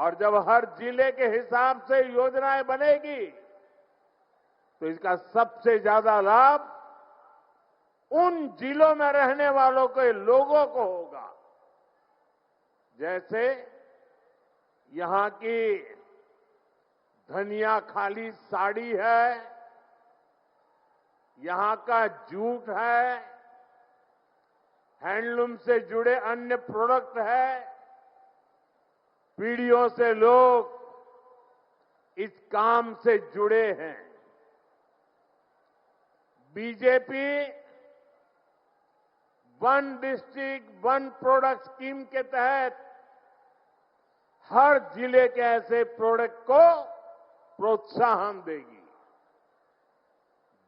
और जब हर जिले के हिसाब से योजनाएं बनेगी तो इसका सबसे ज्यादा लाभ उन जिलों में रहने वालों के लोगों को होगा। जैसे यहां की धनिया खाली साड़ी है, यहां का जूट है, हैंडलूम से जुड़े अन्य प्रोडक्ट है। पीढ़ियों से लोग इस काम से जुड़े हैं। BJP one district one product scheme के तहत हर जिले के ऐसे प्रोडक्ट को प्रोत्साहन देगी।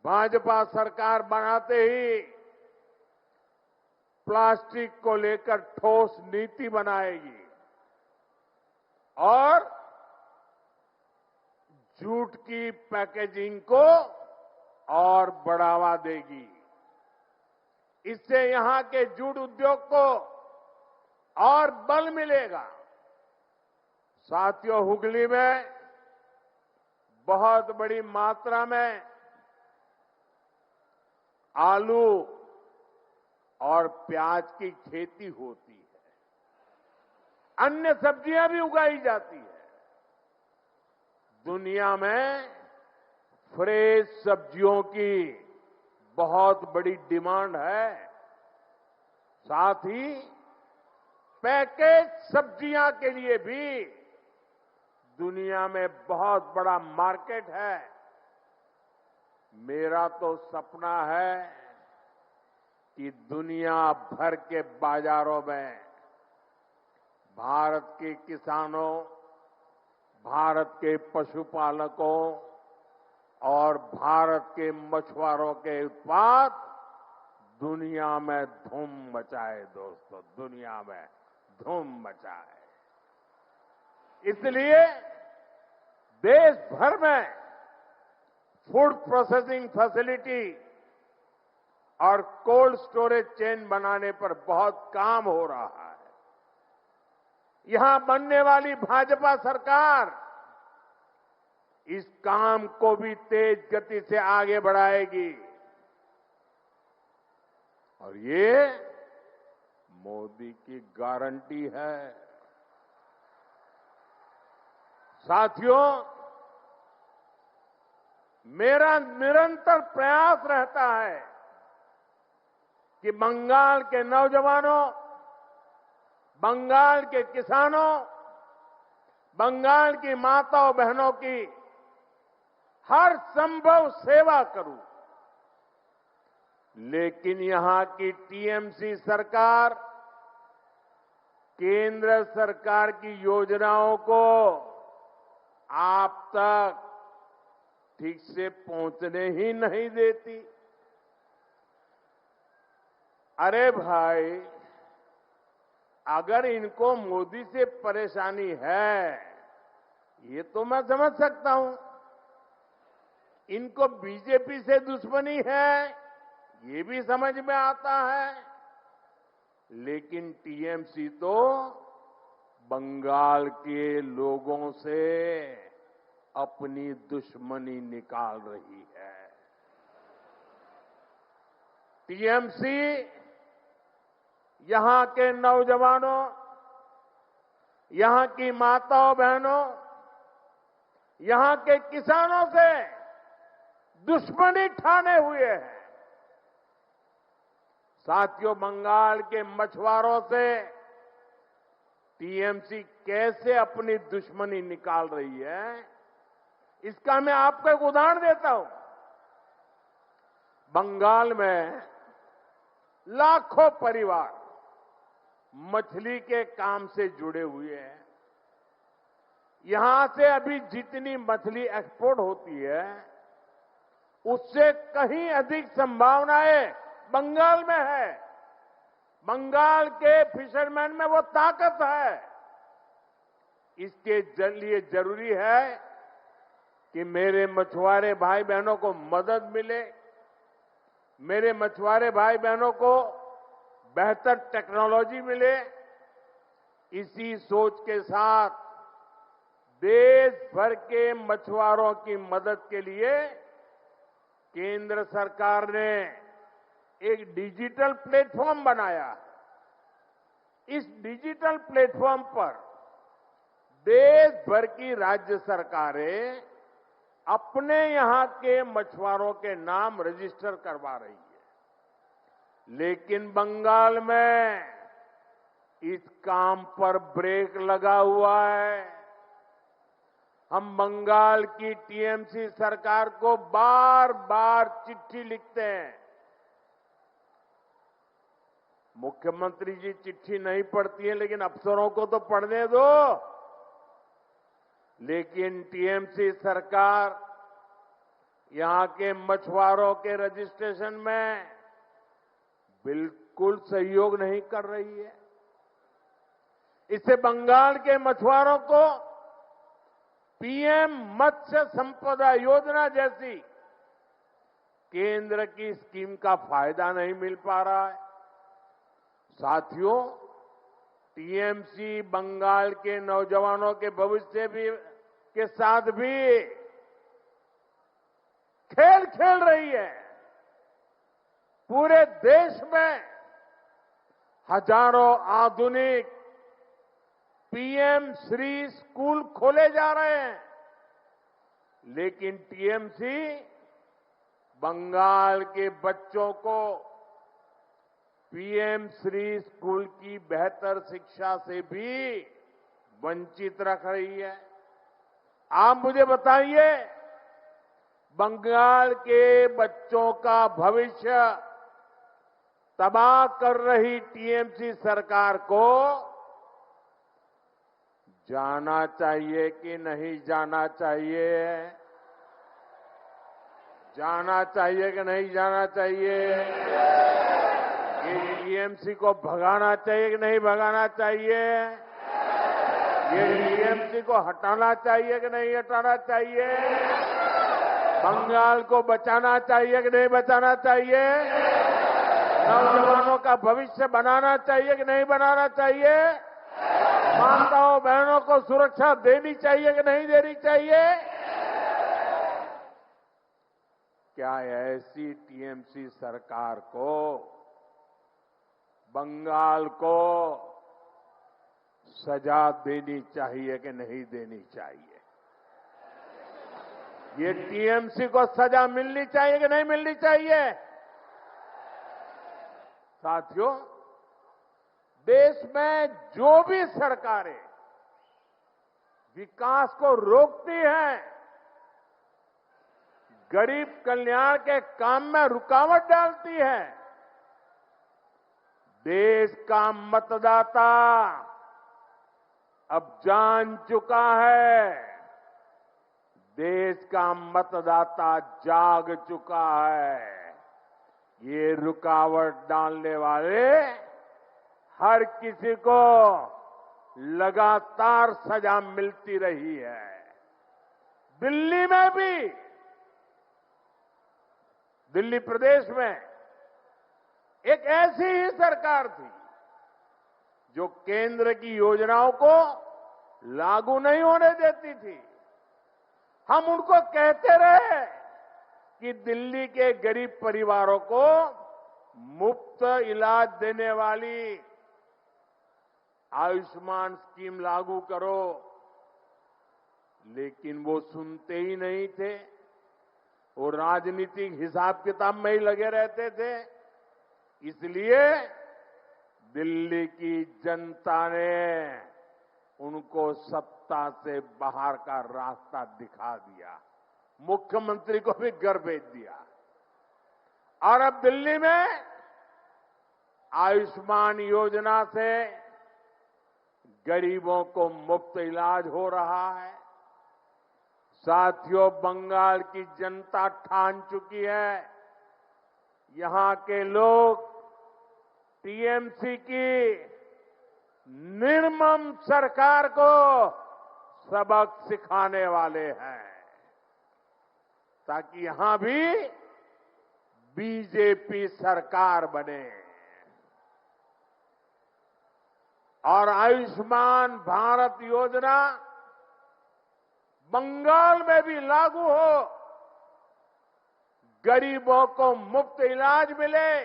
भाजपा सरकार बनाते ही प्लास्टिक को लेकर ठोस नीति बनाएगी और जूट की पैकेजिंग को और बढ़ावा देगी। इससे यहां के जूट उद्योग को और बल मिलेगा। साथियों, हुगली में बहुत बड़ी मात्रा में आलू और प्याज की खेती होती है। अन्य सब्जियां भी उगाई जाती है। दुनिया में फ्रेश सब्जियों की बहुत बड़ी डिमांड है। साथ ही पैकेज सब्जियां के लिए भी दुनिया में बहुत बड़ा मार्केट है। मेरा तो सपना है कि दुनिया भर के बाजारों में भारत के किसानों, भारत के पशुपालकों और भारत के मछुआरों के उत्पाद दुनिया में धूम मचाए। दोस्तों, दुनिया में धूम मचाए। इसलिए देश भर में फूड प्रोसेसिंग फैसिलिटी और कोल्ड स्टोरेज चेन बनाने पर बहुत काम हो रहा है। यहां बनने वाली भाजपा सरकार इस काम को भी तेज गति से आगे बढ़ाएगी और ये मोदी की गारंटी है। साथियों, मेरा निरंतर प्रयास रहता है कि बंगाल के नौजवानों, बंगाल के किसानों, बंगाल की माताओं बहनों की हर संभव सेवा करूं। लेकिन यहां की टीएमसी सरकार केंद्र सरकार की योजनाओं को आप तक ठीक से पहुंचने ही नहीं देती। अरे भाई, अगर इनको मोदी से परेशानी है, ये तो मैं समझ सकता हूं। इनको बीजेपी से दुश्मनी है, ये भी समझ में आता है। लेकिन टीएमसी तो बंगाल के लोगों से अपनी दुश्मनी निकाल रही है। टीएमसी यहां के नौजवानों, यहां की माताओं बहनों, यहां के किसानों से दुश्मनी ठाने हुए हैं। साथियों, बंगाल के मछुआरों से टीएमसी कैसे अपनी दुश्मनी निकाल रही है, इसका मैं आपको एक उदाहरण देता हूं। बंगाल में लाखों परिवार मछली के काम से जुड़े हुए हैं। यहां से अभी जितनी मछली एक्सपोर्ट होती है, उससे कहीं अधिक संभावनाएं बंगाल में है। बंगाल के फिशरमैन में वो ताकत है। इसके लिए जरूरी है कि मेरे मछुआरे भाई बहनों को मदद मिले, मेरे मछुआरे भाई बहनों को बेहतर टेक्नोलॉजी मिले। इसी सोच के साथ देश भर के मछुआरों की मदद के लिए केंद्र सरकार ने एक डिजिटल प्लेटफॉर्म बनाया। इस डिजिटल प्लेटफॉर्म पर देश भर की राज्य सरकारें अपने यहां के मछुआरों के नाम रजिस्टर करवा रही है। लेकिन बंगाल में इस काम पर ब्रेक लगा हुआ है। हम बंगाल की टीएमसी सरकार को बार बार चिट्ठी लिखते हैं। मुख्यमंत्री जी चिट्ठी नहीं पढ़ती है, लेकिन अफसरों को तो पढ़ने दो। लेकिन टीएमसी सरकार यहां के मछुआरों के रजिस्ट्रेशन में बिल्कुल सहयोग नहीं कर रही है। इससे बंगाल के मछुआरों को पीएम मत्स्य संपदा योजना जैसी केंद्र की स्कीम का फायदा नहीं मिल पा रहा है। साथियों, टीएमसी बंगाल के नौजवानों के भविष्य के साथ भी खेल खेल रही है। पूरे देश में हजारों आधुनिक पीएम श्री स्कूल खोले जा रहे हैं, लेकिन टीएमसी बंगाल के बच्चों को पीएम श्री स्कूल की बेहतर शिक्षा से भी वंचित रख रही है। आप मुझे बताइए, बंगाल के बच्चों का भविष्य तबाह कर रही टीएमसी सरकार को जाना चाहिए कि नहीं जाना चाहिए? जाना चाहिए कि नहीं जाना चाहिए? ये टीएमसी को भगाना चाहिए कि नहीं भगाना चाहिए? ये टीएमसी को हटाना चाहिए कि नहीं हटाना चाहिए? बंगाल को बचाना चाहिए कि नहीं बचाना चाहिए? नौजवानों का भविष्य बनाना चाहिए कि नहीं बनाना चाहिए? माताओं बहनों को सुरक्षा देनी चाहिए कि नहीं देनी चाहिए? क्या ऐसी टीएमसी सरकार को, बंगाल को सजा देनी चाहिए कि नहीं देनी चाहिए? ये टीएमसी को सजा मिलनी चाहिए कि नहीं मिलनी चाहिए? साथियों, देश में जो भी सरकारें विकास को रोकती हैं, गरीब कल्याण के काम में रुकावट डालती है, देश का मतदाता अब जान चुका है, देश का मतदाता जाग चुका है। ये रुकावट डालने वाले हर किसी को लगातार सजा मिलती रही है। दिल्ली में भी, दिल्ली प्रदेश में एक ऐसी ही सरकार थी जो केंद्र की योजनाओं को लागू नहीं होने देती थी। हम उनको कहते रहे कि दिल्ली के गरीब परिवारों को मुफ्त इलाज देने वाली आयुष्मान स्कीम लागू करो, लेकिन वो सुनते ही नहीं थे। वो राजनीतिक हिसाब किताब में ही लगे रहते थे। इसलिए दिल्ली की जनता ने उनको सत्ता से बाहर का रास्ता दिखा दिया, मुख्यमंत्री को भी घर भेज दिया। और अब दिल्ली में आयुष्मान योजना से गरीबों को मुफ्त इलाज हो रहा है। साथियों, बंगाल की जनता ठान चुकी है, यहां के लोग टीएमसी की निर्मम सरकार को सबक सिखाने वाले हैं, ताकि यहां भी बीजेपी सरकार बने। और आयुष्मान भारत योजना बंगाल में भी लागू हो, गरीबों को मुफ्त इलाज मिले।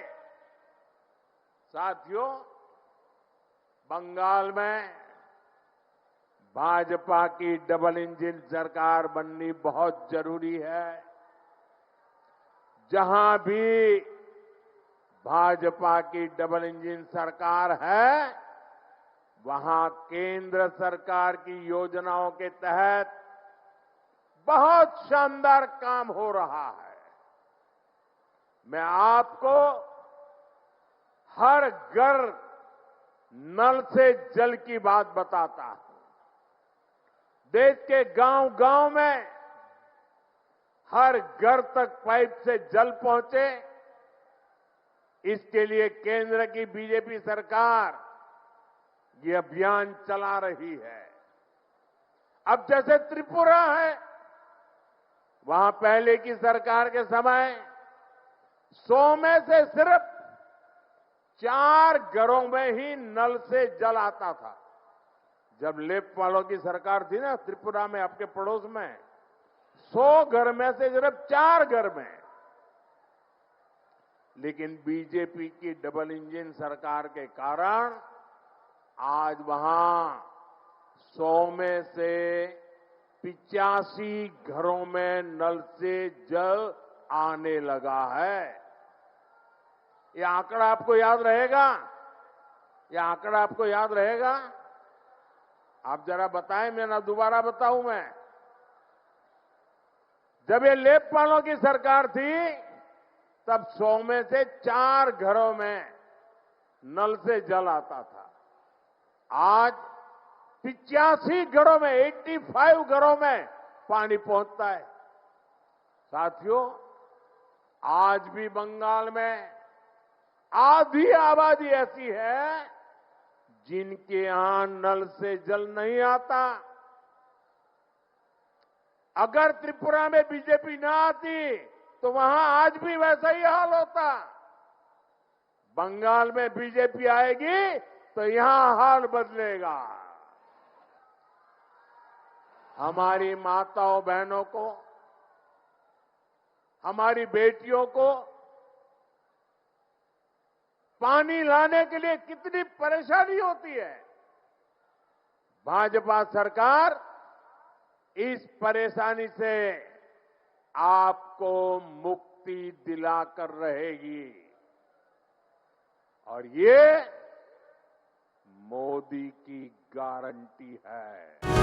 साथियों, बंगाल में भाजपा की डबल इंजन सरकार बननी बहुत जरूरी है। जहां भी भाजपा की डबल इंजन सरकार है, वहां केंद्र सरकार की योजनाओं के तहत बहुत शानदार काम हो रहा है। मैं आपको हर घर नल से जल की बात बताता हूं। देश के गांव-गांव में हर घर तक पाइप से जल पहुंचे, इसके लिए केंद्र की बीजेपी सरकार ये अभियान चला रही है। अब जैसे त्रिपुरा है, वहां पहले की सरकार के समय 100 में से सिर्फ 4 घरों में ही नल से जल आता था। जब लेफ्ट वालों की सरकार थी ना त्रिपुरा में, आपके पड़ोस में, 100 घर में से सिर्फ 4 घर में। लेकिन बीजेपी की डबल इंजन सरकार के कारण आज वहां 100 में से 85 घरों में नल से जल आने लगा है। ये आंकड़ा आपको याद रहेगा? ये आंकड़ा आपको याद रहेगा? आप जरा बताएं, मैं ना दोबारा बताऊं मैं। जब ये लेफ्ट वालों की सरकार थी, तब 100 में से 4 घरों में नल से जल आता था। आज 85 घरों में, 85 घरों में पानी पहुंचता है। साथियों, आज भी बंगाल में आधी आबादी ऐसी है जिनके यहां नल से जल नहीं आता। अगर त्रिपुरा में बीजेपी ना आती तो वहां आज भी वैसा ही हाल होता। बंगाल में बीजेपी आएगी तो यहां हाल बदलेगा। हमारी माताओं बहनों को, हमारी बेटियों को पानी लाने के लिए कितनी परेशानी होती है। भाजपा सरकार इस परेशानी से आपको मुक्ति दिलाकर रहेगी और ये मोदी की गारंटी है।